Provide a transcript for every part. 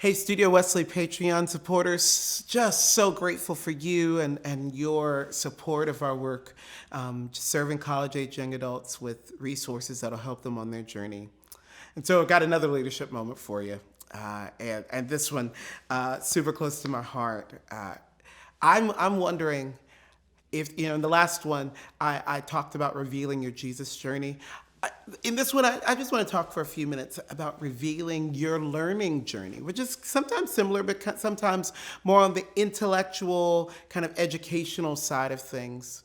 Hey, Studio Wesley Patreon supporters, just so grateful for you and your support of our work, just serving college age young adults with resources that'll help them on their journey. And so I've got another leadership moment for you. And this one, super close to my heart. I'm wondering if, in the last one, I talked about revealing your Jesus journey. In this one, I just want to talk for a few minutes about revealing your learning journey, which is sometimes similar, but sometimes more on the intellectual, kind of educational side of things.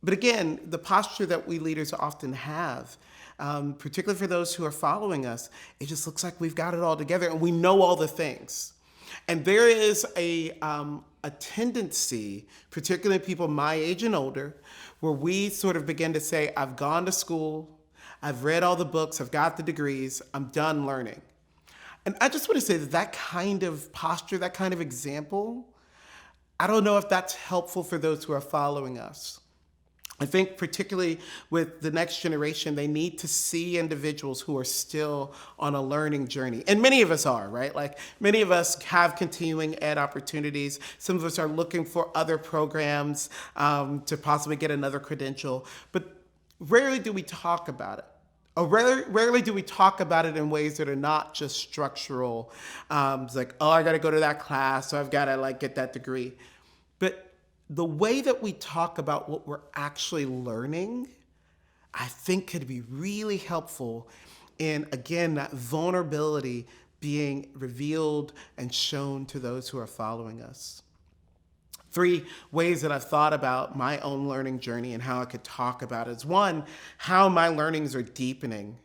But again, the posture that we leaders often have, particularly for those who are following us, it just looks like we've got it all together and we know all the things. And there is a tendency, particularly people my age and older, where we sort of begin to say, I've gone to school, I've read all the books, I've got the degrees, I'm done learning. And I just want to say that that kind of posture, that kind of example, I don't know if that's helpful for those who are following us. I think particularly with the next generation, they need to see individuals who are still on a learning journey. And many of us are, right? Like many of us have continuing ed opportunities. Some of us are looking for other programs to possibly get another credential. But rarely do we talk about it. Or rarely do we talk about it in ways that are not just structural. It's like, oh, I got to go to that class, so I've got to like get that degree. But the way that we talk about what we're actually learning, I think could be really helpful in, again, that vulnerability being revealed and shown to those who are following us. 3 ways that I've thought about my own learning journey and how I could talk about it is one, how my learnings are deepening.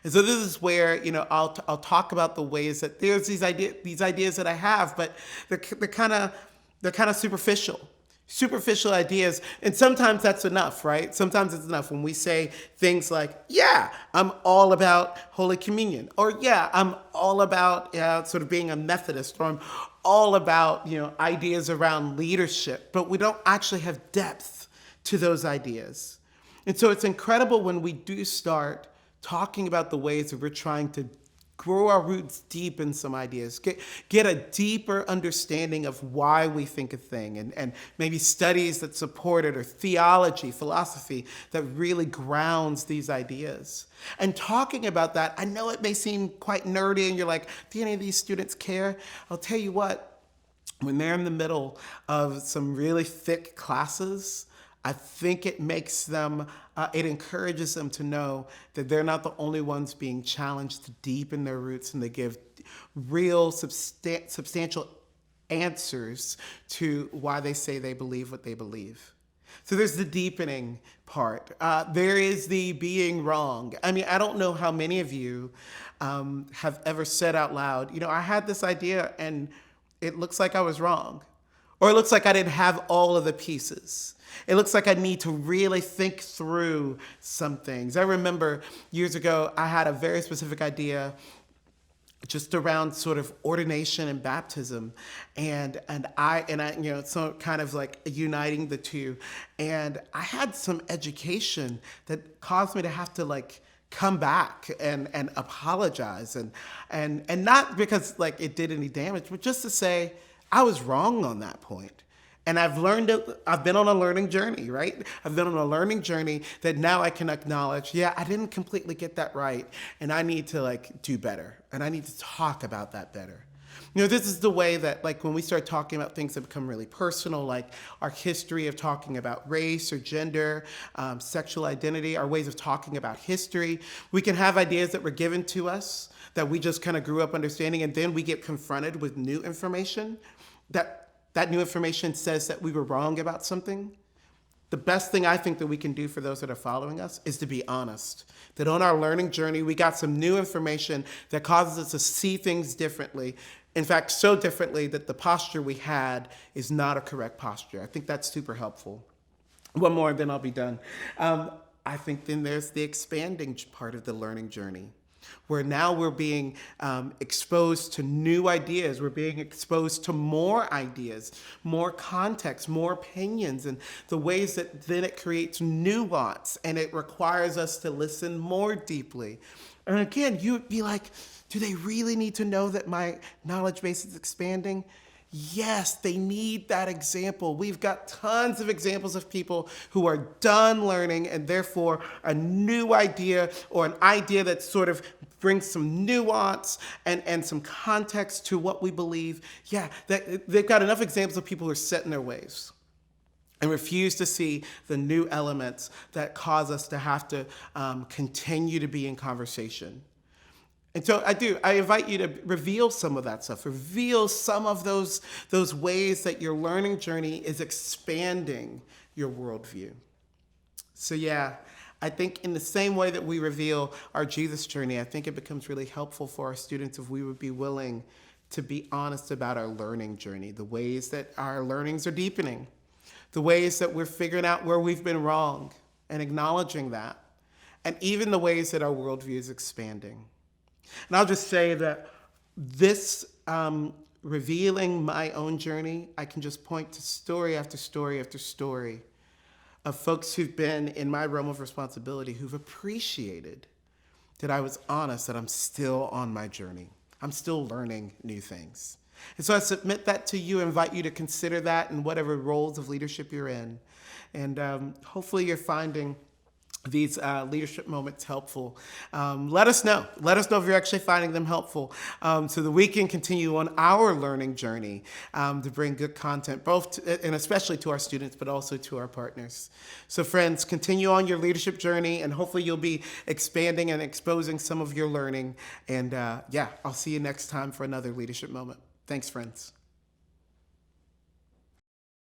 And so this is where, I'll talk about the ways that there's these ideas that I have, but they're kind of superficial ideas. And sometimes that's enough, right? Sometimes it's enough when we say things like, yeah, I'm all about Holy Communion, or yeah, I'm all about sort of being a Methodist, or I'm all about, ideas around leadership, but we don't actually have depth to those ideas. And so it's incredible when we do start talking about the ways that we're trying to grow our roots deep in some ideas, get a deeper understanding of why we think a thing, and maybe studies that support it, or theology, philosophy that really grounds these ideas. And talking about that, I know it may seem quite nerdy and you're like, do any of these students care? I'll tell you what, when they're in the middle of some really thick classes, I think it makes them, it encourages them to know that they're not the only ones being challenged to deepen their roots and to give real substantial answers to why they say they believe what they believe. So there's the deepening part. There is the being wrong. I mean, I don't know how many of you have ever said out loud, I had this idea and it looks like I was wrong. Or it looks like I didn't have all of the pieces. It looks like I need to really think through some things. I remember years ago, I had a very specific idea just around sort of ordination and baptism, and I so kind of like uniting the two. And I had some education that caused me to have to like come back and apologize, and not because like it did any damage, but just to say I was wrong on that point. And I've been on a learning journey, right? I've been on a learning journey that now I can acknowledge, yeah, I didn't completely get that right. And I need to like do better. And I need to talk about that better. This is the way that like when we start talking about things that become really personal, like our history of talking about race or gender, sexual identity, our ways of talking about history, we can have ideas that were given to us that we just kind of grew up understanding. And then we get confronted with new information that new information says that we were wrong about something. The best thing I think that we can do for those that are following us is to be honest. That on our learning journey, we got some new information that causes us to see things differently. In fact, so differently that the posture we had is not a correct posture. I think that's super helpful. One more, and then I'll be done. I think then there's the expanding part of the learning journey, where now we're being exposed to new ideas. We're being exposed to more ideas, more context, more opinions, and the ways that then it creates nuance, and it requires us to listen more deeply. And again, you would be like, do they really need to know that my knowledge base is expanding? Yes, they need that example. We've got tons of examples of people who are done learning and therefore a new idea or an idea that sort of brings some nuance and some context to what we believe. Yeah, they've got enough examples of people who are set in their ways and refuse to see the new elements that cause us to have to continue to be in conversation. And so I invite you to reveal some of that stuff, reveal some of those ways that your learning journey is expanding your worldview. So yeah, I think in the same way that we reveal our Jesus journey, I think it becomes really helpful for our students if we would be willing to be honest about our learning journey, the ways that our learnings are deepening, the ways that we're figuring out where we've been wrong and acknowledging that, and even the ways that our worldview is expanding. And I'll just say that this revealing my own journey, I can just point to story after story after story of folks who've been in my realm of responsibility who've appreciated that I was honest, that I'm still on my journey. I'm still learning new things. And so I submit that to you, invite you to consider that in whatever roles of leadership you're in. And hopefully you're finding these leadership moments helpful. Let us know. Let us know if you're actually finding them helpful so that we can continue on our learning journey to bring good content, and especially to our students, but also to our partners. So friends, continue on your leadership journey, and hopefully you'll be expanding and exposing some of your learning. And yeah, I'll see you next time for another leadership moment. Thanks, friends.